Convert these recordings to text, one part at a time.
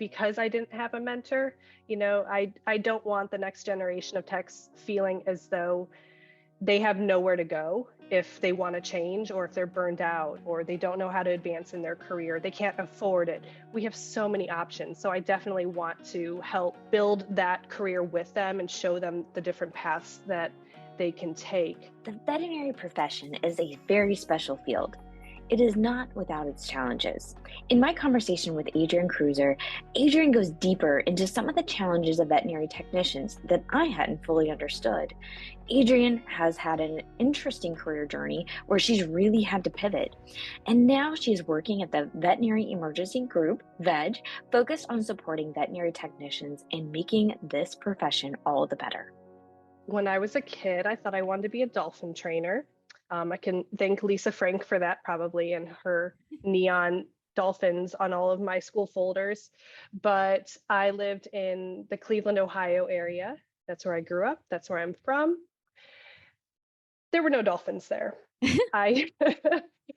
because I didn't have a mentor. I don't want the next generation of techs feeling as though they have nowhere to go if they want to change, or if they're burned out, or they don't know how to advance in their career, they can't afford it. We have so many options. So I definitely want to help build that career with them and show them the different paths that they can take. The veterinary profession is a very special field. It is not without its challenges. In my conversation with Adrienne Kruzer, Adrienne goes deeper into some of the challenges of veterinary technicians that I hadn't fully understood. Adrienne has had an interesting career journey where she's really had to pivot. And now she's working at the Veterinary Emergency Group, VEG, focused on supporting veterinary technicians and making this profession all the better. When I was a kid, I thought I wanted to be a dolphin trainer. I can thank Lisa Frank for that, probably, and her neon dolphins on all of my school folders. But I lived in the Cleveland, Ohio area. That's where I grew up. That's where I'm from. There were no dolphins there. I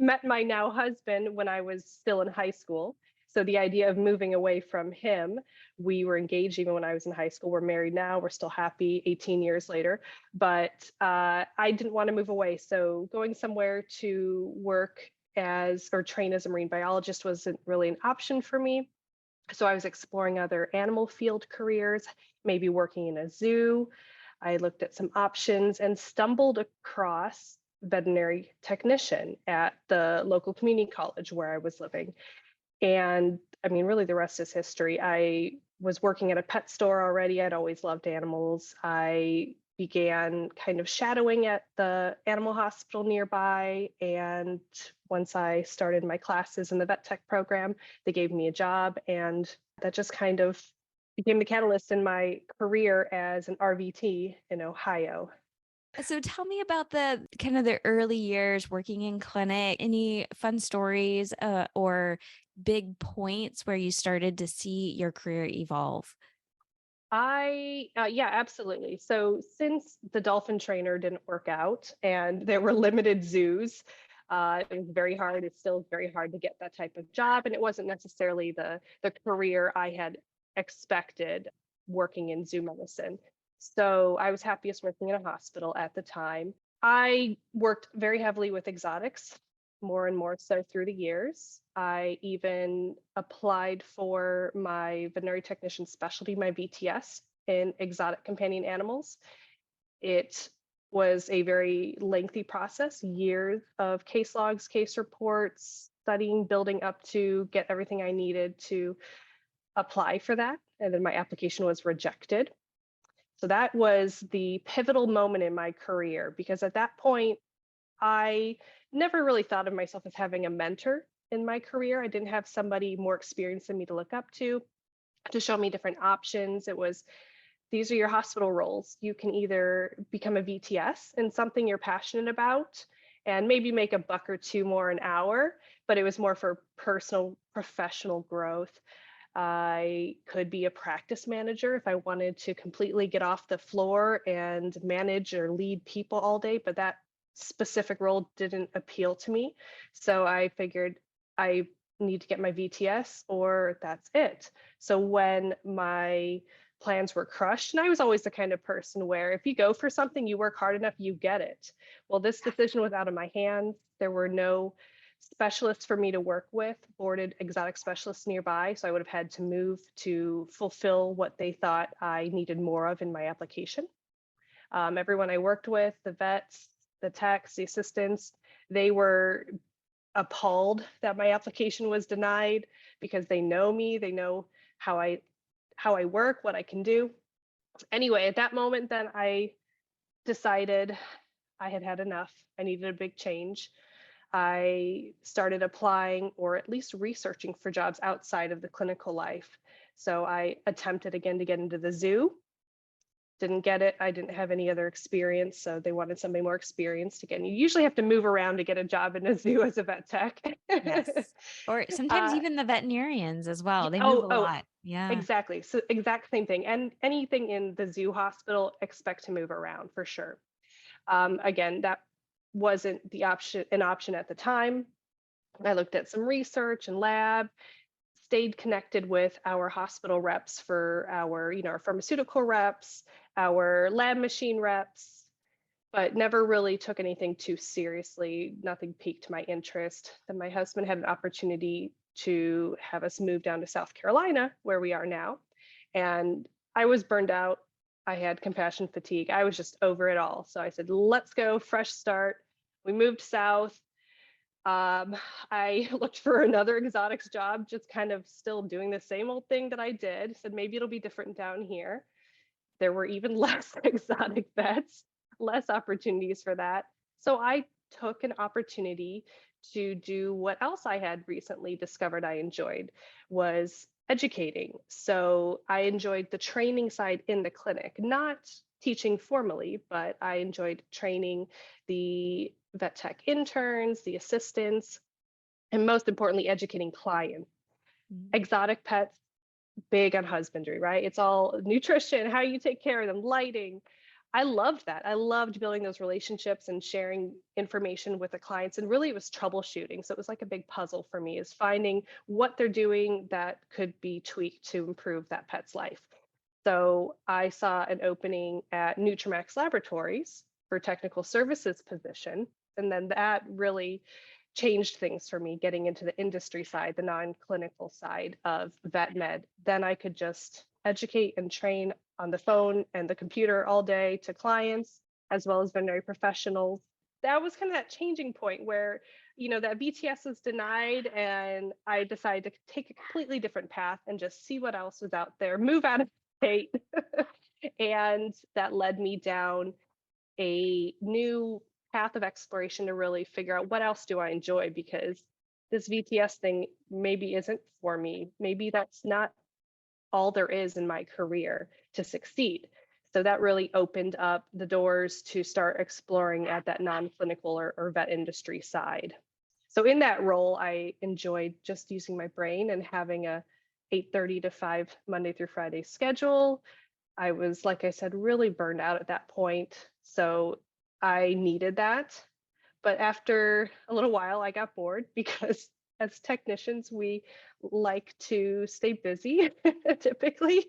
met my now husband when I was still in high school. So the idea of moving away from him, we were engaged even when I was in high school. We're married now. We're still happy 18 years later. But I didn't want to move away. So going somewhere to work as or train as a marine biologist wasn't really an option for me. So I was exploring other animal field careers, maybe working in a zoo. I looked at some options and stumbled across veterinary technician at the local community college where I was living. And I mean, really, the rest is history. I was working at a pet store already. I'd always loved animals. I began kind of shadowing at the animal hospital nearby. And once I started my classes in the vet tech program, they gave me a job. And that just kind of became the catalyst in my career as an RVT in Ohio. So tell me about the kind of the early years working in clinic. Any fun stories or big points where you started to see your career evolve? Yeah, absolutely. So since the dolphin trainer didn't work out and there were limited zoos, it was very hard. It's still very hard to get that type of job. And it wasn't necessarily the career I had expected working in zoo medicine. So I was happiest working in a hospital at the time. I worked very heavily with exotics, more and more so through the years. I even applied for my veterinary technician specialty, my VTS, in exotic companion animals. It was a very lengthy process, years of case logs, case reports, studying, building up to get everything I needed to apply for that. And then my application was rejected. So that was the pivotal moment in my career, because at that point, I never really thought of myself as having a mentor in my career. I didn't have somebody more experienced than me to look up to show me different options. It was, these are your hospital roles. You can either become a VTS in something you're passionate about and maybe make a buck or two more an hour, but it was more for personal, professional growth. I could be a practice manager if I wanted to completely get off the floor and manage or lead people all day, but that specific role didn't appeal to me. So I figured I need to get my VTS or that's it. So when my plans were crushed, and I was always the kind of person where if you go for something, you work hard enough, you get it. Well, this decision was out of my hands. There were no specialists for me to work with, boarded exotic specialists nearby. So I would have had to move to fulfill what they thought I needed more of in my application. Everyone I worked with, the vets, the techs, the assistants, they were appalled that my application was denied because they know me, they know how I work, what I can do. Anyway, at that moment, then I decided I had had enough. I needed a big change. I started applying or at least researching for jobs outside of the clinical life. So I attempted again to get into the zoo. Didn't get it. I didn't have any other experience. So they wanted somebody more experienced. Again, you usually have to move around to get a job in a zoo as a vet tech. Yes. Or sometimes even the veterinarians as well. They move a lot. Yeah. Exactly. So exact same thing. And anything in the zoo hospital, expect to move around for sure. Again, that wasn't an option at the time. I looked at some research and lab, stayed connected with our hospital reps for our pharmaceutical reps, our lab machine reps, but never really took anything too seriously. Nothing piqued my interest. Then my husband had an opportunity to have us move down to South Carolina, where we are now. And I was burned out. I had compassion fatigue. I was just over it all. So I said, let's go, fresh start. We moved south. I looked for another exotics job, just kind of still doing the same old thing that I did. Said maybe it'll be different down here. There were even less exotic vets, less opportunities for that. So I took an opportunity to do what else I had recently discovered I enjoyed, was educating. So I enjoyed the training side in the clinic, not teaching formally, but I enjoyed training the vet tech interns, the assistants, and most importantly, educating clients. Exotic pets, big on husbandry, right? It's all nutrition, how you take care of them, lighting. I loved that. I loved building those relationships and sharing information with the clients. And really, it was troubleshooting. So it was like a big puzzle for me, is finding what they're doing that could be tweaked to improve that pet's life. So I saw an opening at Nutramax Laboratories for technical services position. And then that really changed things for me, getting into the industry side, the non-clinical side of vet med. Then I could just educate and train on the phone and the computer all day to clients, as well as veterinary professionals. That was kind of that changing point where, that VTS was denied, and I decided to take a completely different path and just see what else was out there, move out of state. And that led me down a new path of exploration to really figure out what else do I enjoy, because this VTS thing maybe isn't for me. Maybe that's not all there is in my career to succeed. So that really opened up the doors to start exploring at that non-clinical or vet industry side. So in that role, I enjoyed just using my brain and having a 8:30 to 5 Monday through Friday schedule. I was, like I said, really burned out at that point. So I needed that. But after a little while, I got bored, because as technicians, we like to stay busy typically.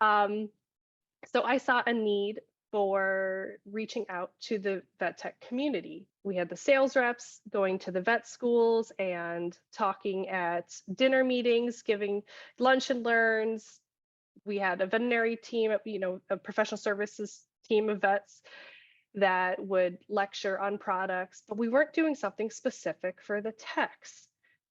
So I saw a need for reaching out to the vet tech community. We had the sales reps going to the vet schools and talking at dinner meetings, giving lunch and learns. We had a veterinary team, a professional services team of vets that would lecture on products, but we weren't doing something specific for the techs.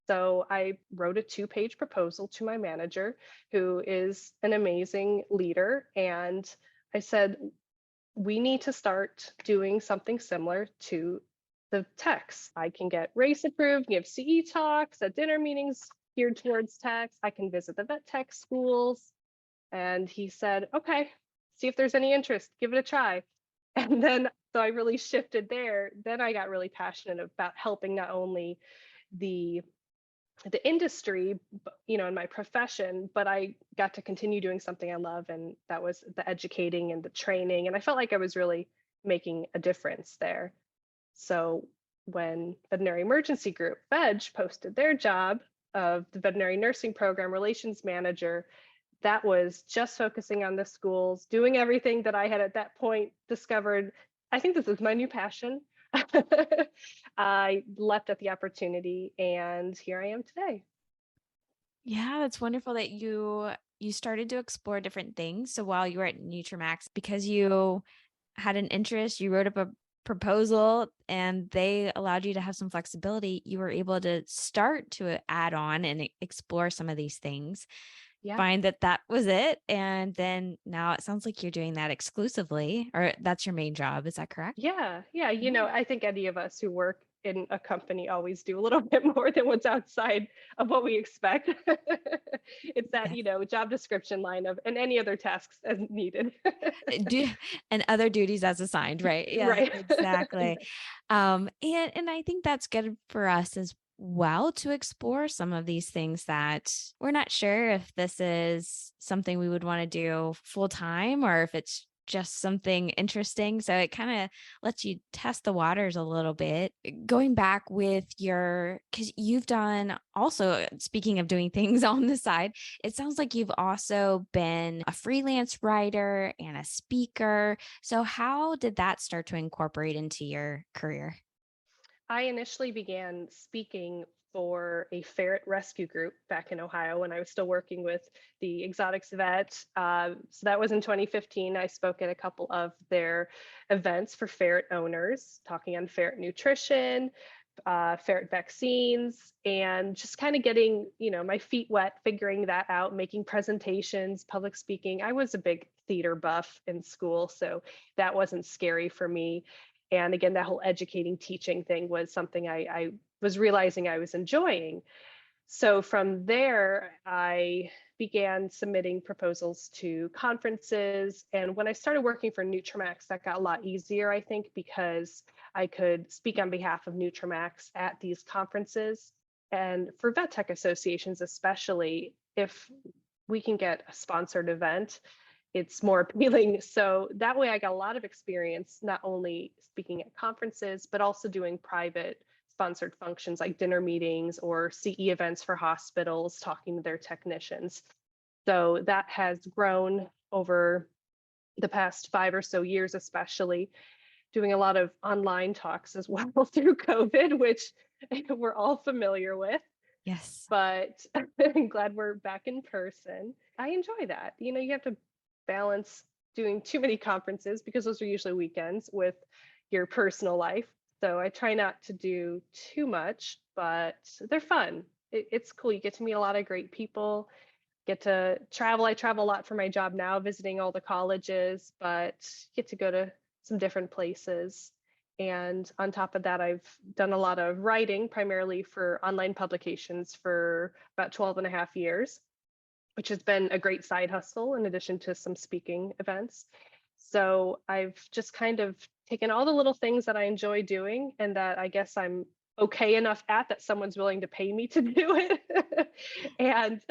So I wrote a 2-page proposal to my manager, who is an amazing leader. And I said, we need to start doing something similar to the techs. I can get race approved, give CE talks at dinner meetings geared towards techs. I can visit the vet tech schools. And he said, okay, see if there's any interest, give it a try. And then, so I really shifted there. Then I got really passionate about helping not only the industry, in my profession, but I got to continue doing something I love. And that was the educating and the training. And I felt like I was really making a difference there. So when Veterinary Emergency Group, VEG, posted their job of the veterinary nursing program relations manager, that was just focusing on the schools, doing everything that I had at that point discovered. I think this is my new passion. I leapt at the opportunity, and here I am today. Yeah, it's wonderful that you started to explore different things. So while you were at Nutramax, because you had an interest, you wrote up a proposal and they allowed you to have some flexibility, you were able to start to add on and explore some of these things. Yeah. Find that was it. And then now it sounds like you're doing that exclusively, or that's your main job. Is that correct? Yeah. I think any of us who work in a company always do a little bit more than what's outside of what we expect. It's that, job description line of, and any other tasks as needed. And other duties as assigned, right? Yeah, right. exactly. And I think that's good for us as well to explore some of these things that we're not sure if this is something we would want to do full time, or if it's just something interesting. So it kind of lets you test the waters a little bit. Going back with because you've done also, speaking of doing things on the side, it sounds like you've also been a freelance writer and a speaker. So how did that start to incorporate into your career? I initially began speaking for a ferret rescue group back in Ohio when I was still working with the exotics vet. So that was in 2015. I spoke at a couple of their events for ferret owners, talking on ferret nutrition, ferret vaccines, and just kind of getting, my feet wet, figuring that out, making presentations, public speaking. I was a big theater buff in school, so that wasn't scary for me. And again, that whole educating, teaching thing was something I was realizing I was enjoying. So from there, I began submitting proposals to conferences. And when I started working for Nutramax, that got a lot easier, I think, because I could speak on behalf of Nutramax at these conferences. And for vet tech associations, especially, if we can get a sponsored event, it's more appealing. So that way I got a lot of experience, not only speaking at conferences, but also doing private sponsored functions like dinner meetings or CE events for hospitals, talking to their technicians. So that has grown over the past 5 or so years, especially doing a lot of online talks as well through COVID, which we're all familiar with. Yes. But I'm glad we're back in person. I enjoy that. You have to balance doing too many conferences because those are usually weekends with your personal life. So I try not to do too much, but they're fun. It's cool. You get to meet a lot of great people, get to travel. I travel a lot for my job now, visiting all the colleges, but get to go to some different places. And on top of that, I've done a lot of writing, primarily for online publications for about 12 and a half years, which has been a great side hustle in addition to some speaking events. So I've just kind of taken all the little things that I enjoy doing and that I guess I'm okay enough at that someone's willing to pay me to do it and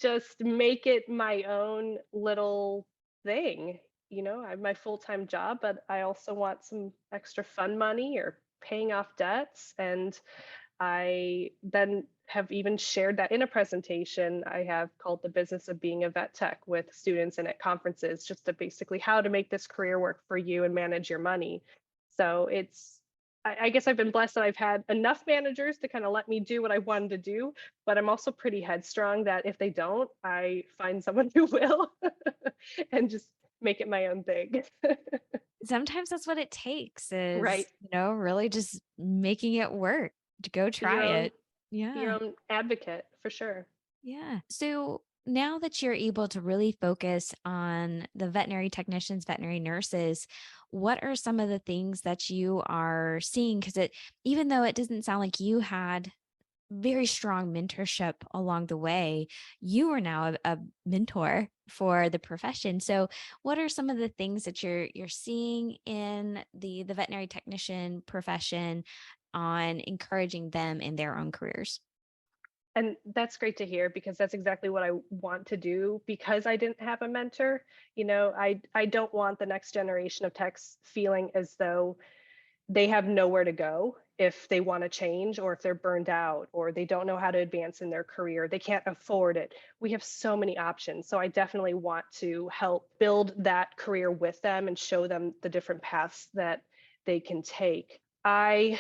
just make it my own little thing. I have my full-time job, but I also want some extra fun money or paying off debts. And I then have even shared that in a presentation I have called The Business of Being a Vet Tech with students and at conferences, just to basically how to make this career work for you and manage your money. So I guess I've been blessed that I've had enough managers to kind of let me do what I wanted to do, but I'm also pretty headstrong that if they don't, I find someone who will and just make it my own thing. Sometimes that's what it takes is, Right. really just making it work to go Be your try own it. Yeah. advocate for sure. Yeah. So now that you're able to really focus on the veterinary technicians, veterinary nurses, what are some of the things that you are seeing? Because even though it doesn't sound like you had very strong mentorship along the way, you are now a mentor for the profession. So what are some of the things that you're seeing in the veterinary technician profession on encouraging them in their own careers? And that's great to hear because that's exactly what I want to do because I didn't have a mentor. I don't want the next generation of techs feeling as though they have nowhere to go if they want to change or if they're burned out or they don't know how to advance in their career. They can't afford it. We have so many options. So I definitely want to help build that career with them and show them the different paths that they can take. I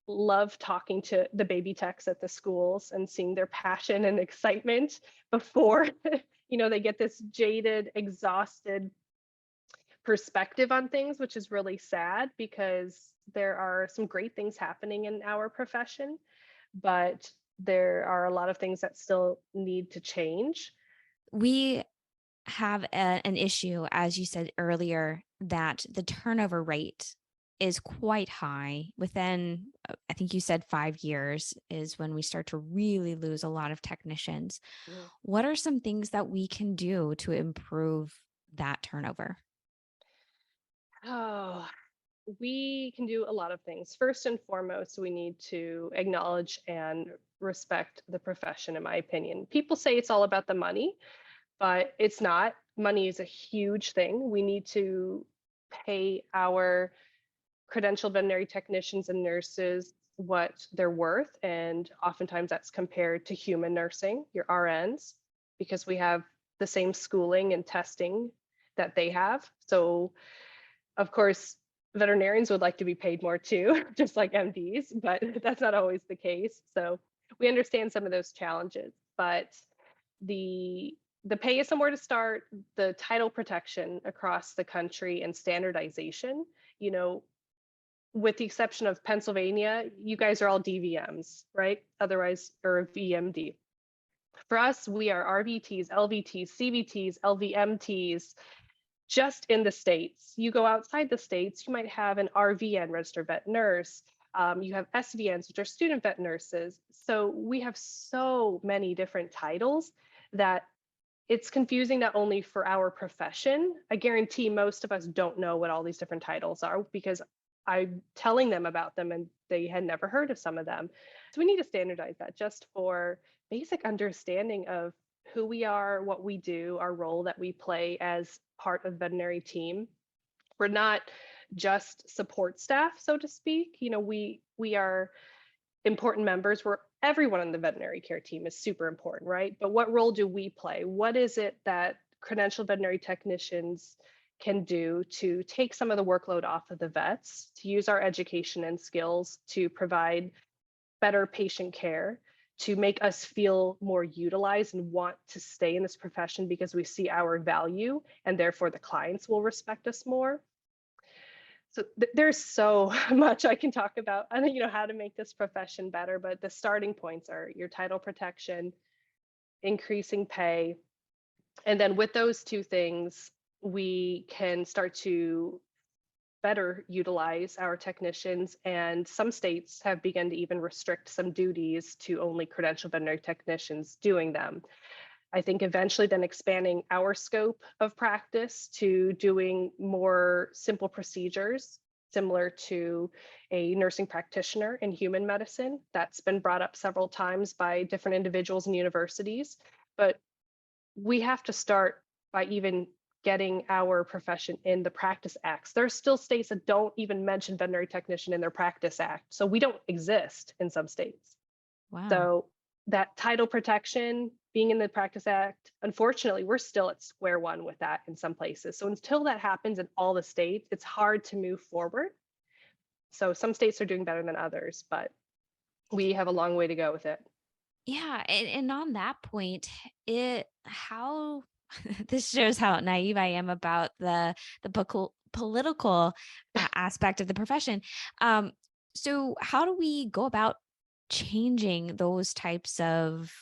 love talking to the baby techs at the schools and seeing their passion and excitement before they get this jaded, exhausted perspective on things, which is really sad because there are some great things happening in our profession, but there are a lot of things that still need to change. We have an issue, as you said earlier, that the turnover rate is quite high. Within, I think you said 5 years is when we start to really lose a lot of technicians. Mm. What are some things that we can do to improve that turnover? Oh, we can do a lot of things. First and foremost, we need to acknowledge and respect the profession, in my opinion. People say it's all about the money, but it's not. money is a huge thing. We need to pay our credentialed veterinary technicians and nurses what they're worth. And oftentimes that's compared to human nursing, your RNs, because we have the same schooling and testing that they have. So, of course, veterinarians would like to be paid more too, just like MDs, but that's not always the case. So we understand some of those challenges, but the pay is somewhere to start. The title protection across the country and standardization, you know, with the exception of Pennsylvania, you guys are all DVMs, right? Otherwise, or VMD. For us, we are RVTs, LVTs, CVTs, LVMTs, just in the States. You go outside the States, you might have an RVN, registered vet nurse. You have SVNs, which are student vet nurses. So we have so many different titles that it's confusing not only for our profession. I guarantee most of us don't know what all these different titles are because I'm telling them about them and they had never heard of some of them. So we need to standardize that just for basic understanding of who we are, what we do, our role that we play as part of the veterinary team. We're not just support staff, so to speak. You know, we are important members. Where everyone on the veterinary care team is super important, right? But what role do we play? What is it that credentialed veterinary technicians can do to take some of the workload off of the vets, to use our education and skills to provide better patient care, to make us feel more utilized and want to stay in this profession because we see our value and therefore the clients will respect us more. So there's so much I can talk about, you know, how to make this profession better, but the starting points are your title protection, increasing pay. And then with those two things, we can start to better utilize our technicians. And some states have begun to even restrict some duties to only credentialed veterinary technicians doing them. I think eventually then expanding our scope of practice to doing more simple procedures similar to a nursing practitioner in human medicine. That's been brought up several times by different individuals and universities, but we have to start by even getting our profession in the practice acts. There are still states that don't even mention veterinary technician in their practice act. So we don't exist in some states. Wow. So that title protection being in the practice act, unfortunately, we're still at square one with that in some places. So until that happens in all the states, it's hard to move forward. So some states are doing better than others, but we have a long way to go with it. Yeah, and on that point, how this shows how naive I am about the political aspect of the profession. So how do we go about changing those types of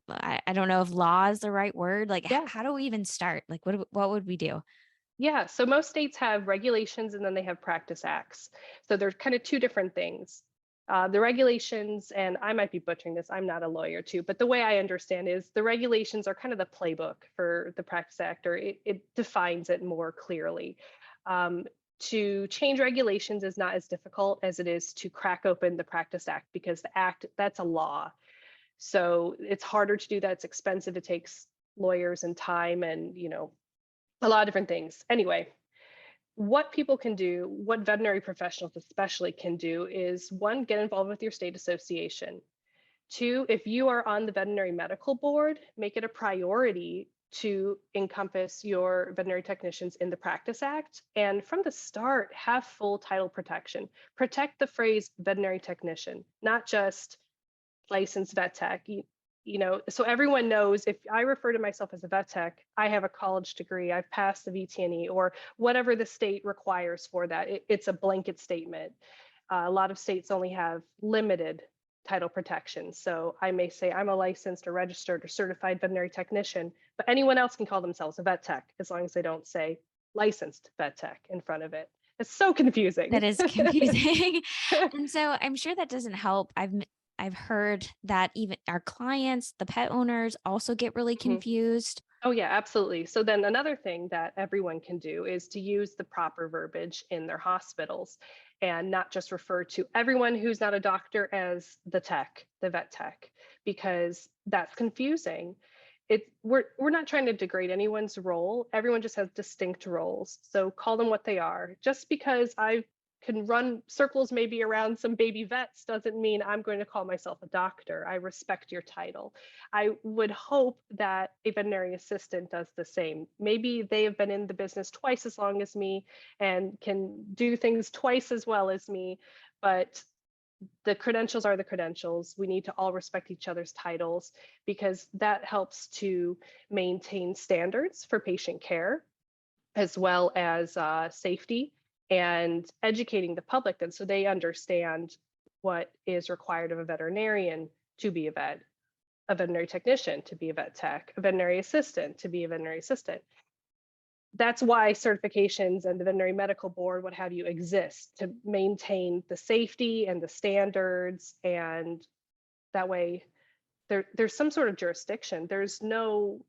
I don't know if law is the right word. Like, Yeah. how do we even start? Like, what would we do? Yeah, so most states have regulations and then they have practice acts. So there's kind of two different things. The regulations, and I might be butchering this, I'm not a lawyer too, but the way I understand is the regulations are kind of the playbook for the practice act, or it defines it more clearly. To change regulations is not as difficult as it is to crack open the practice act, because the act, that's a law. So it's harder to do that. It's expensive. It takes lawyers and time and, you know, a lot of different things. Anyway, what people can do, what veterinary professionals especially can do is, one, get involved with your state association. Two, if you are on the veterinary medical board, make it a priority to encompass your veterinary technicians in the Practice Act. And from the start, have full title protection. Protect the phrase veterinary technician, not just licensed vet tech. You know, so everyone knows if I refer to myself as a vet tech, I have a college degree, I've passed the VTNE or whatever the state requires for that. It's a blanket statement. A lot of states only have limited title protection. So I may say I'm a licensed or registered or certified veterinary technician, but anyone else can call themselves a vet tech as long as they don't say licensed vet tech in front of it. It's so confusing. That is confusing. And so I'm sure that doesn't help. I've heard that even our clients, the pet owners, also get really confused. Oh yeah, absolutely. So then another thing that everyone can do is to use the proper verbiage in their hospitals and not just refer to everyone who's not a doctor as the tech, the vet tech, because that's confusing. we're not trying to degrade anyone's role. Everyone just has distinct roles. So call them what they are. Just because I can run circles maybe around some baby vets doesn't mean I'm going to call myself a doctor. I respect your title. I would hope that a veterinary assistant does the same. Maybe they have been in the business twice as long as me and can do things twice as well as me, but the credentials are the credentials. We need to all respect each other's titles because that helps to maintain standards for patient care as well as safety and educating the public then so they understand what is required of a veterinarian to be a vet, a veterinary technician to be a vet tech, a veterinary assistant to be a veterinary assistant. That's why certifications and the veterinary medical board, what have you, exist to maintain the safety and the standards. And that way there's some sort of jurisdiction. There's no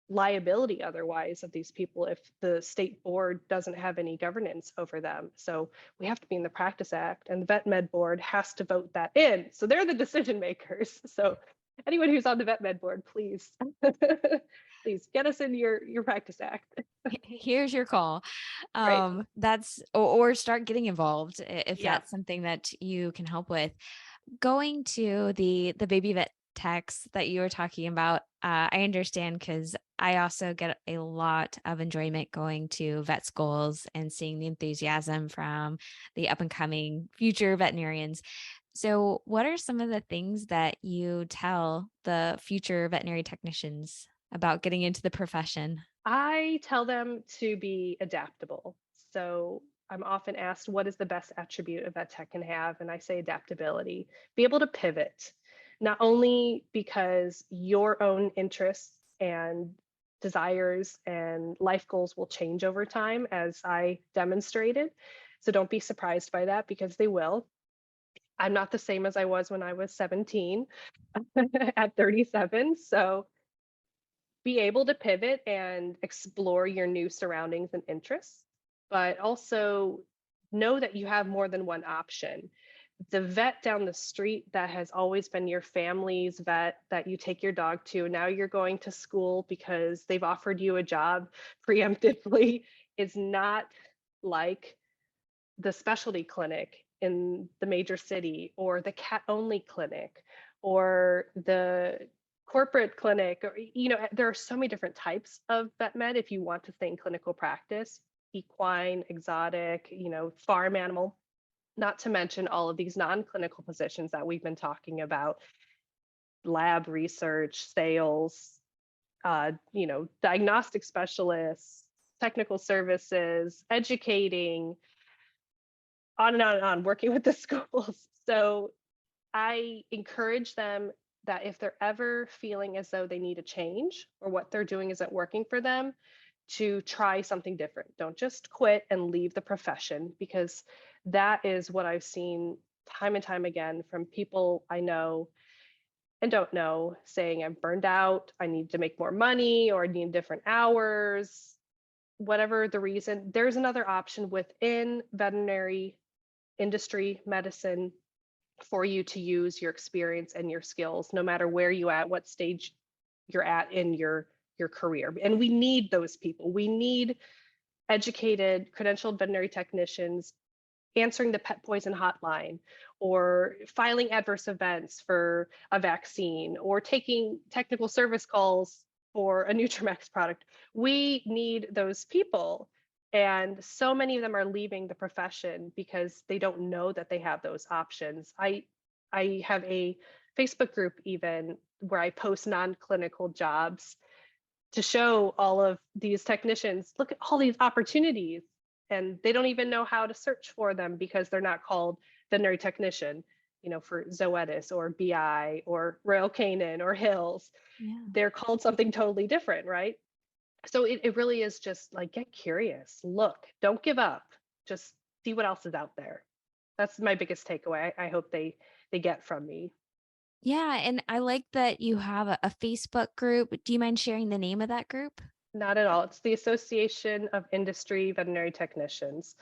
liability otherwise of these people if the state board doesn't have any governance over them. So we have to be in the Practice Act, and the Vet Med board has to vote that in. So they're the decision makers. So anyone who's on the Vet Med board, please, please get us in your Practice Act. Here's your call. Right. That's or start getting involved if Yeah. that's something that you can help with. Going to the baby vet techs that you were talking about, I understand because I also get a lot of enjoyment going to vet schools and seeing the enthusiasm from the up and coming future veterinarians. So, what are some of the things that you tell the future veterinary technicians about getting into the profession? I tell them to be adaptable. So I'm often asked, what is the best attribute a vet tech can have? And I say adaptability, be able to pivot, not only because your own interests and desires and life goals will change over time, as I demonstrated. So don't be surprised by that because they will. I'm not the same as I was when I was 17 at 37. So be able to pivot and explore your new surroundings and interests, but also know that you have more than one option. The vet down the street that has always been your family's vet that you take your dog to, now you're going to school because they've offered you a job preemptively, is not like the specialty clinic in the major city or the cat only clinic or the corporate clinic, or there are so many different types of vet med if you want to stay in clinical practice, equine, exotic, farm animal, not to mention all of these non-clinical positions that we've been talking about, lab research, sales, diagnostic specialists, technical services, educating, on and on and on, working with the schools. So I encourage them that if they're ever feeling as though they need a change or what they're doing isn't working for them, to try something different. Don't just quit and leave the profession, because that is what I've seen time and time again from people I know and don't know saying, I'm burned out, I need to make more money, or I need different hours, whatever the reason. There's another option within veterinary industry, medicine, for you to use your experience and your skills, no matter where you at, what stage you're at in your career. And we need those people. We need educated, credentialed veterinary technicians answering the pet poison hotline, or filing adverse events for a vaccine, or taking technical service calls for a Nutramax product. We need those people. And so many of them are leaving the profession because they don't know that they have those options. I have a Facebook group even where I post non-clinical jobs to show all of these technicians, look at all these opportunities, and they don't even know how to search for them because they're not called veterinary technician, for Zoetis or BI or Royal Canin or Hills. Yeah. They're called something totally different, right? So it really is just like, get curious, look, don't give up, just see what else is out there. That's my biggest takeaway. I hope they get from me. Yeah. And I like that you have a Facebook group. Do you mind sharing the name of that group? Not at all. It's the Association of Industry Veterinary Technicians.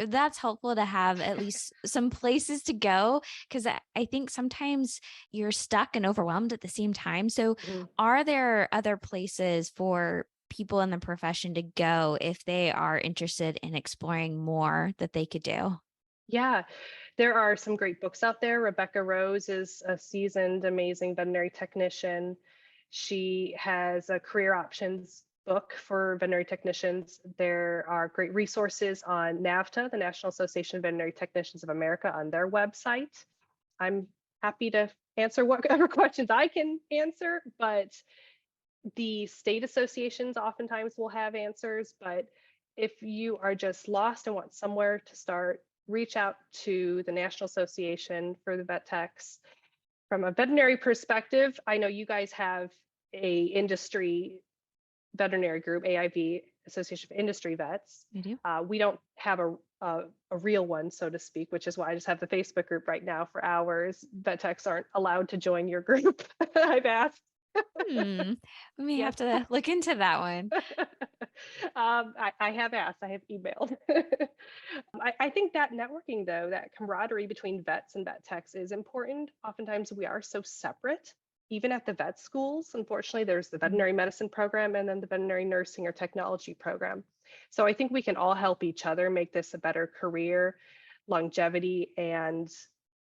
that's helpful to have at least some places to go, because I think sometimes you're stuck and overwhelmed at the same time. So Mhm. are there other places for people in the profession to go if they are interested in exploring more that they could do? Yeah, there are some great books out there. Rebecca Rose is a seasoned, amazing veterinary technician. She has a career options book for veterinary technicians. There are great resources on NAVTA, the National Association of Veterinary Technicians of America, on their website. I'm happy to answer whatever questions I can answer, but the state associations oftentimes will have answers. But if you are just lost and want somewhere to start, reach out to the National Association for the Vet Techs. From a veterinary perspective, I know you guys have a industry veterinary group, AIV, Association of Industry Vets. We do. We don't have a real one, so to speak, which is why I just have the Facebook group right now for hours. Vet techs aren't allowed to join your group. I've asked. We may Yes. have to look into that one. I have asked, I have emailed. I think that networking, though, that camaraderie between vets and vet techs is important. Oftentimes we are so separate, even at the vet schools. Unfortunately, there's the veterinary medicine program and then the veterinary nursing or technology program. So I think we can all help each other make this a better career, longevity, and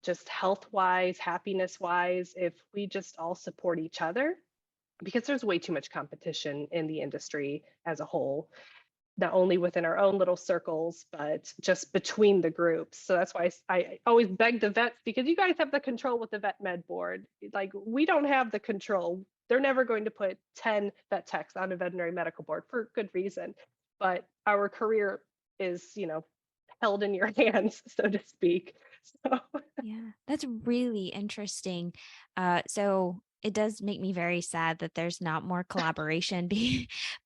just health wise, happiness wise, if we just all support each other, because there's way too much competition in the industry as a whole, not only within our own little circles, but just between the groups. So that's why I always beg the vets, because you guys have the control with the vet med board. Like, we don't have the control. They're never going to put 10 vet techs on a veterinary medical board for good reason. But our career is, held in your hands, so to speak. So Yeah, that's really interesting. So it does make me very sad that there's not more collaboration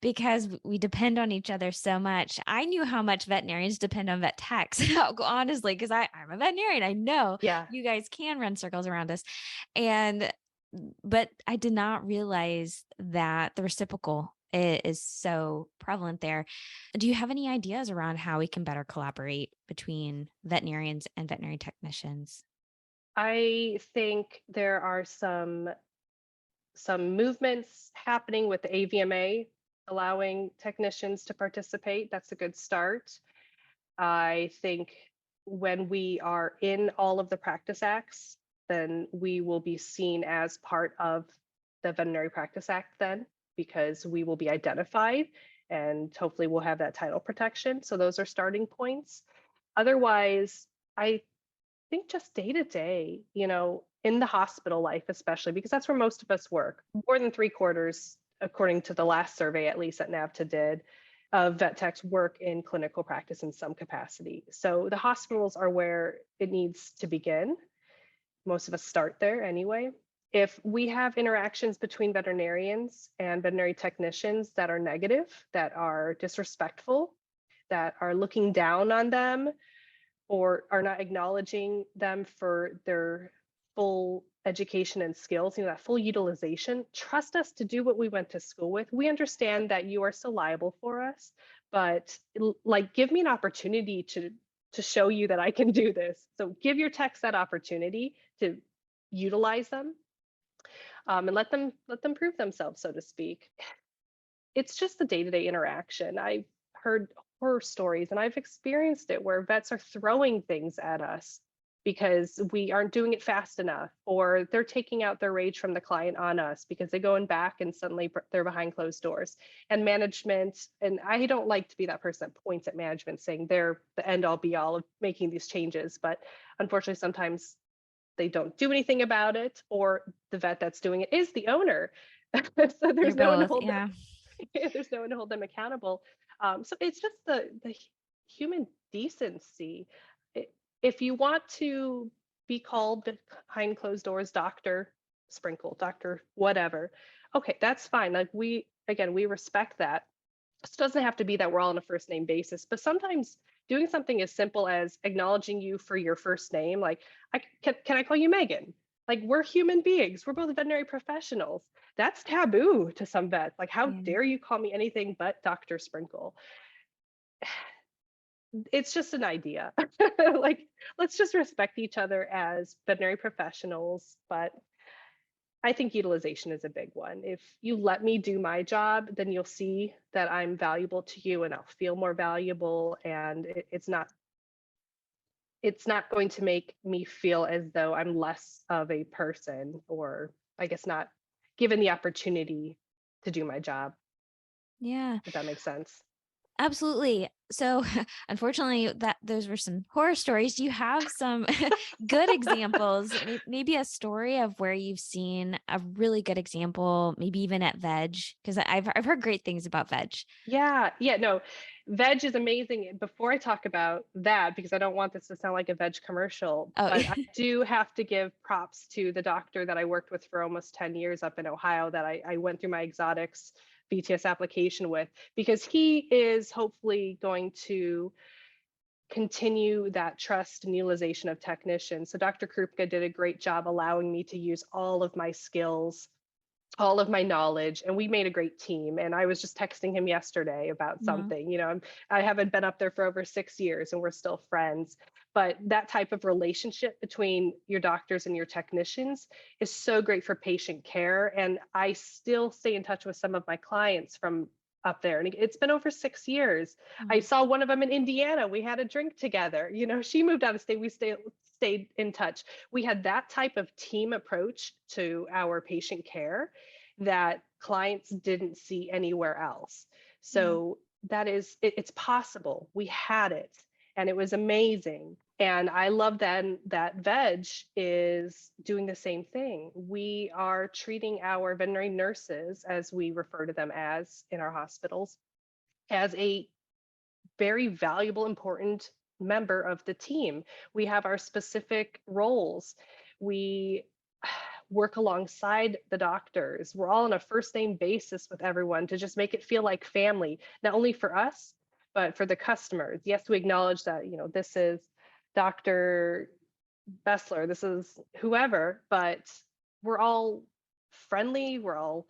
because we depend on each other so much. I knew how much veterinarians depend on vet techs, honestly, because I'm a veterinarian. I know yeah. you guys can run circles around us. And but I did not realize that the reciprocal is so prevalent there. Do you have any ideas around how we can better collaborate between veterinarians and veterinary technicians? I think there are some movements happening with the AVMA allowing technicians to participate. That's a good start. I think when we are in all of the practice acts, then we will be seen as part of the Veterinary Practice Act then, because we will be identified and hopefully we'll have that title protection. So those are starting points. Otherwise, I think just day to day, in the hospital life, especially because that's where most of us work. More than 3/4, according to the last survey, at least that NAVTA did, of vet techs work in clinical practice in some capacity. So the hospitals are where it needs to begin. Most of us start there anyway. If we have interactions between veterinarians and veterinary technicians that are negative, that are disrespectful, that are looking down on them, or are not acknowledging them for their full education and skills, that full utilization, trust us to do what we went to school with. We understand that you are still liable for us, but like, give me an opportunity to show you that I can do this. So give your techs that opportunity to utilize them, and let them prove themselves, so to speak. It's just the day-to-day interaction. I've heard horror stories and I've experienced it where vets are throwing things at us because we aren't doing it fast enough, or they're taking out their rage from the client on us because they go in back and suddenly they're behind closed doors. And management, and I don't like to be that person that points at management saying they're the end all be all of making these changes, but unfortunately sometimes they don't do anything about it, or the vet that's doing it is the owner. So You're there's no one to both, hold yeah. there's no one to hold them accountable. So it's just the human decency. If you want to be called behind closed doors, Dr. Sprinkle, Dr. whatever, okay, that's fine. Like, we respect that. It doesn't have to be that we're all on a first name basis, but sometimes doing something as simple as acknowledging you for your first name, like, can I call you Megan? Like, we're human beings. We're both veterinary professionals. That's taboo to some vets. Like, how Yeah. dare you call me anything but Dr. Sprinkle? it's just an idea. Like, let's just respect each other as veterinary professionals. But I think utilization is a big one. If you let me do my job, then you'll see that I'm valuable to you and I'll feel more valuable. And it's not going to make me feel as though I'm less of a person, or I guess not given the opportunity to do my job, Yeah. if that makes sense. Absolutely. So, unfortunately, that those were some horror stories. Do you have some good examples? Maybe a story of where you've seen a really good example, maybe even at Veg, because I've heard great things about Veg. Yeah, no, veg is amazing. Before I talk about that, because I don't want this to sound like a veg commercial, Oh, but I do have to give props to the doctor that I worked with for almost 10 years up in Ohio that I went through my exotics VTS application with, because he is hopefully going to continue that trust and utilization of technicians. So Dr. Krupka did a great job allowing me to use all of my skills, all of my knowledge, and we made a great team. And I was just texting him yesterday about no. something. I haven't been up there for over 6 years and we're still friends. But that type of relationship between your doctors and your technicians is so great for patient care. And I still stay in touch with some of my clients from up there. And it's been over 6 years. I Oh, saw one of them in Indiana. We had a drink together. She moved out of state. We stayed in touch. We had that type of team approach to our patient care that clients didn't see anywhere else. yeah. So it's possible. We had it and it was amazing. And I love then that Veg is doing the same thing. We are treating our veterinary nurses, as we refer to them as in our hospitals, as a very valuable, important member of the team. We have our specific roles. We work alongside the doctors. We're all on a first name basis with everyone to just make it feel like family, not only for us, but for the customers. Yes, we acknowledge that, this is Dr. Bessler, this is whoever, but we're all friendly. We're all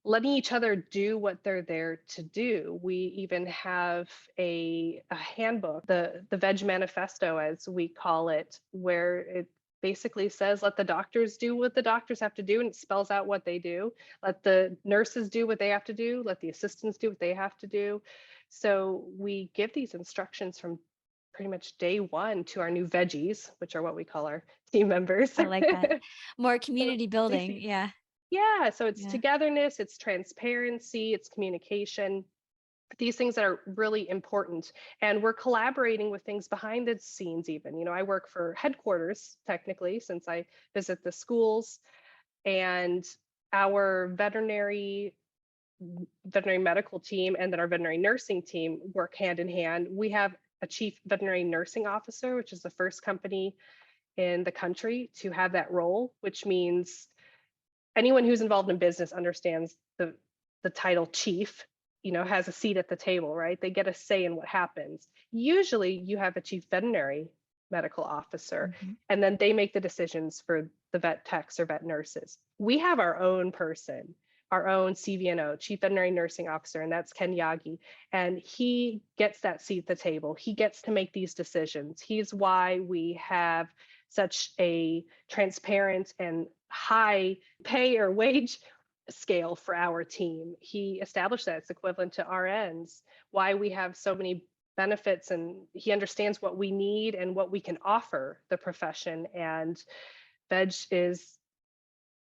letting each other do what they're there to do. We even have a handbook, the Veg Manifesto, as we call it, where it basically says, let the doctors do what the doctors have to do, and it spells out what they do. Let the nurses do what they have to do. Let the assistants do what they have to do. So we give these instructions from pretty much day one to our new veggies, which are what we call our team members. I like that. More So community they building. see, Yeah. yeah, so it's Yeah. togetherness, it's transparency, it's communication, these things that are really important. And we're collaborating with things behind the scenes even. I work for headquarters technically, since I visit the schools, and our veterinary medical team and then our veterinary nursing team work hand in hand. We have a chief veterinary nursing officer, which is the first company in the country to have that role, which means anyone who's involved in business understands the title chief, has a seat at the table, right? They get a say in what happens. Usually you have a chief veterinary medical officer, Mhm. and then they make the decisions for the vet techs or vet nurses. We have our own person, our own CVNO, chief veterinary nursing officer, and that's Ken Yagi. And he gets that seat at the table. He gets to make these decisions. He's why we have such a transparent and high pay or wage scale for our team. He established that it's equivalent to RNs, why we have so many benefits, and he understands what we need and what we can offer the profession. And Veg is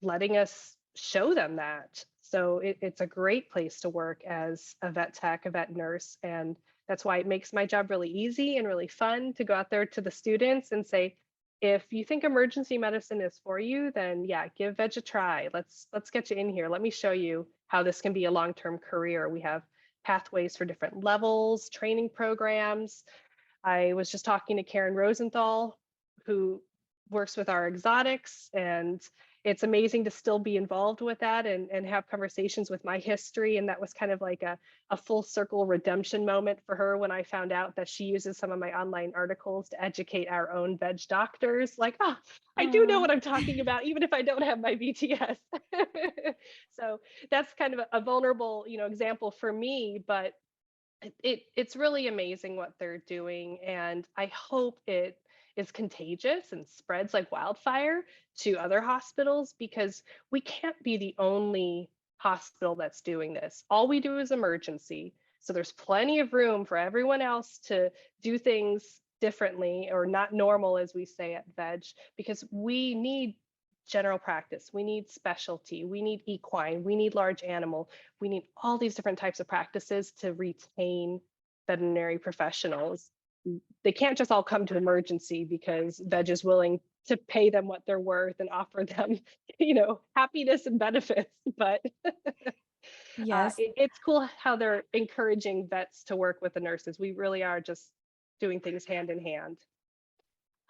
letting us show them that. So it's a great place to work as a vet tech, a vet nurse. And that's why it makes my job really easy and really fun to go out there to the students and say, if you think emergency medicine is for you, then yeah, give Veg a try. Let's get you in here. Let me show you how this can be a long-term career. We have pathways for different levels, training programs. I was just talking to Karen Rosenthal, who works with our exotics, and it's amazing to still be involved with that and have conversations with my history. And that was kind of like a full circle redemption moment for her when I found out that she uses some of my online articles to educate our own veg doctors. Like, oh, I do know Aw. what I'm talking about, even if I don't have my VTS. So that's kind of a vulnerable, example for me, but It's really amazing what they're doing, and I hope it is contagious and spreads like wildfire to other hospitals, because we can't be the only hospital that's doing this. All we do is emergency. So there's plenty of room for everyone else to do things differently, or not normal, as we say at Veg, because we need general practice, we need specialty, we need equine, we need large animal, we need all these different types of practices to retain veterinary professionals. They can't just all come to emergency because Veg is willing to pay them what they're worth and offer them, happiness and benefits. But Yes. it's cool how they're encouraging vets to work with the nurses. We really are just doing things hand in hand.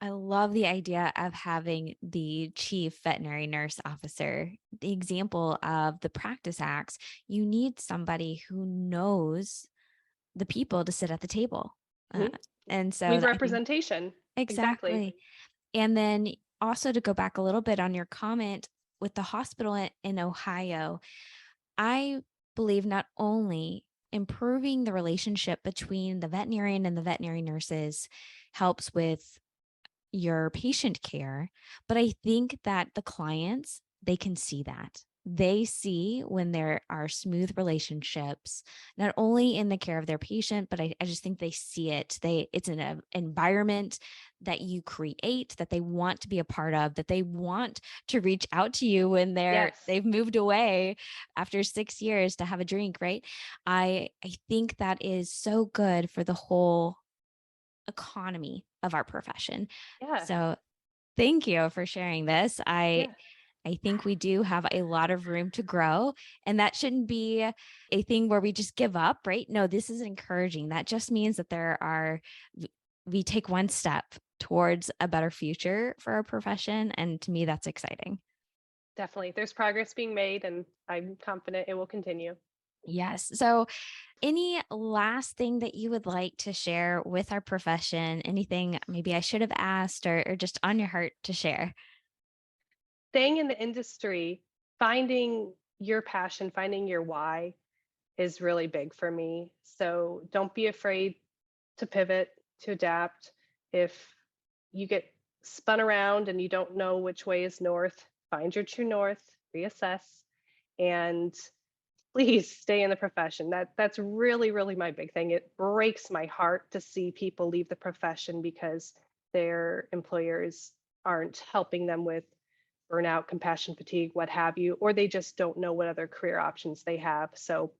I love the idea of having the chief veterinary nurse officer. The example of the practice acts, you need somebody who knows the people to sit at the table. Mhm. And so We need I think representation. Exactly. exactly. And then also to go back a little bit on your comment with the hospital in Ohio, I believe not only improving the relationship between the veterinarian and the veterinary nurses helps with your patient care, but I think that the clients, they can see that. They see when there are smooth relationships, not only in the care of their patient, but I just think they see it. It's an environment that you create, that they want to be a part of, that they want to reach out to you when Yes. they've moved away after 6 years to have a drink, right? I think that is so good for the whole economy of our profession. Yeah. So thank you for sharing this. I Yeah. think we do have a lot of room to grow, and that shouldn't be a thing where we just give up, right? No, this is encouraging. That just means that we take one step towards a better future for our profession. And to me, that's exciting. Definitely. There's progress being made, and I'm confident it will continue. Yes. So any last thing that you would like to share with our profession? Anything maybe I should have asked or just on your heart to share? Staying in the industry, finding your passion, finding your why is really big for me. So don't be afraid to pivot, to adapt. If you get spun around and you don't know which way is north, find your true north, reassess, and please stay in the profession. That's really, really my big thing. It breaks my heart to see people leave the profession because their employers aren't helping them with burnout, compassion fatigue, what have you, or they just don't know what other career options they have. So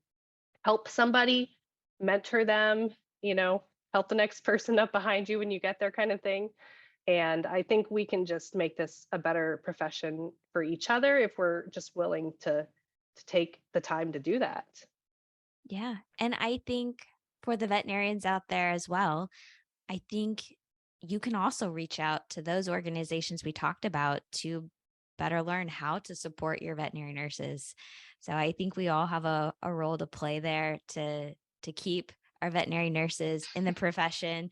help somebody, mentor them, you know, help the next person up behind you when you get there, kind of thing. And I think we can just make this a better profession for each other if we're just willing to take the time to do that. Yeah. And I think for the veterinarians out there as well, I think you can also reach out to those organizations we talked about to better learn how to support your veterinary nurses. So I think we all have a role to play there to keep our veterinary nurses in the profession.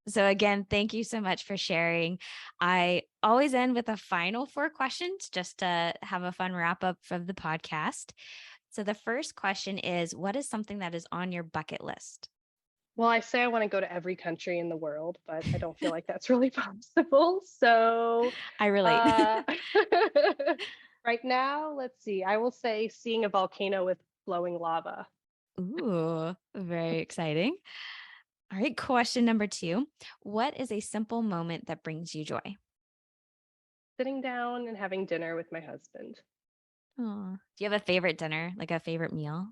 So again, thank you so much for sharing. I always end with a final 4 questions just to have a fun wrap up of the podcast. So the first question is, what is something that is on your bucket list? Well, I say I want to go to every country in the world, but I don't feel like that's really possible. So, I relate. uh, right now, let's see. I will say seeing a volcano with flowing lava. Ooh, very exciting. All right, question number 2. What is a simple moment that brings you joy? Sitting down and having dinner with my husband. Oh, do you have a favorite dinner, like a favorite meal?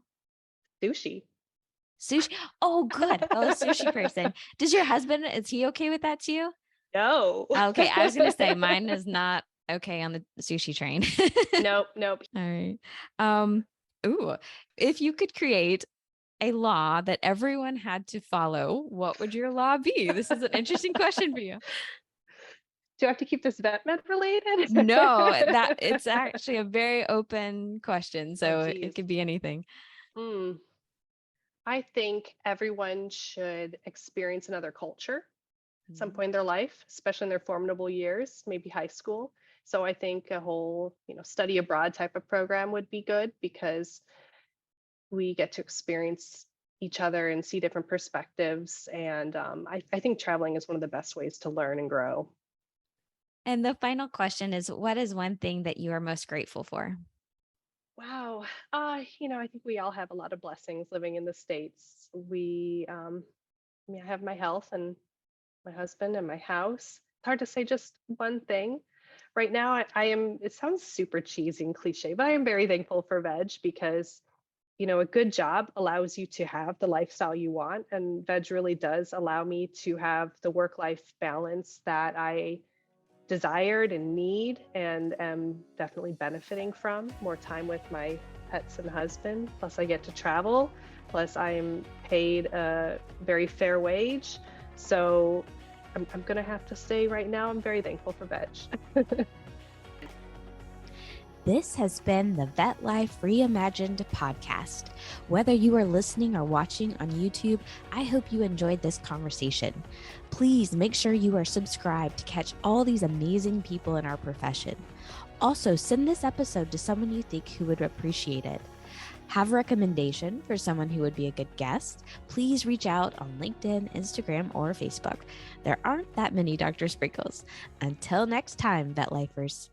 Sushi. Sushi. Oh, good. Oh, a sushi person. Does your husband, is he okay with that too? No. Okay, I was going to say mine is not okay on the sushi train. Nope, nope. All right. Ooh, if you could create a law that everyone had to follow, what would your law be? This is an interesting question for you. Do I have to keep this vet med related? No, that it's actually a very open question, Oh, so it geez. could be anything. Hmm. I think everyone should experience another culture at some point in their life, especially in their formidable years, maybe high school. So I think a whole, study abroad type of program would be good because we get to experience, each other and see different perspectives. And I think traveling is one of the best ways to learn and grow. And the final question is, what is one thing that you are most grateful for? Wow. I think we all have a lot of blessings living in the States. I have my health and my husband and my house. It's hard to say just one thing. Right now, I am, it sounds super cheesy and cliche, but I am very thankful for veg because, a good job allows you to have the lifestyle you want. And veg really does allow me to have the work-life balance that I desired and need and am definitely benefiting from. More time with my pets and husband. Plus, I get to travel. Plus, I am paid a very fair wage. So I'm going to have to say right now, I'm very thankful for veg. This has been the Vet Life Reimagined podcast. Whether you are listening or watching on YouTube, I hope you enjoyed this conversation. Please make sure you are subscribed to catch all these amazing people in our profession. Also, send this episode to someone you think who would appreciate it. Have a recommendation for someone who would be a good guest? Please reach out on LinkedIn, Instagram, or Facebook. There aren't that many Dr. Sprinkles. Until next time, Vet Lifers.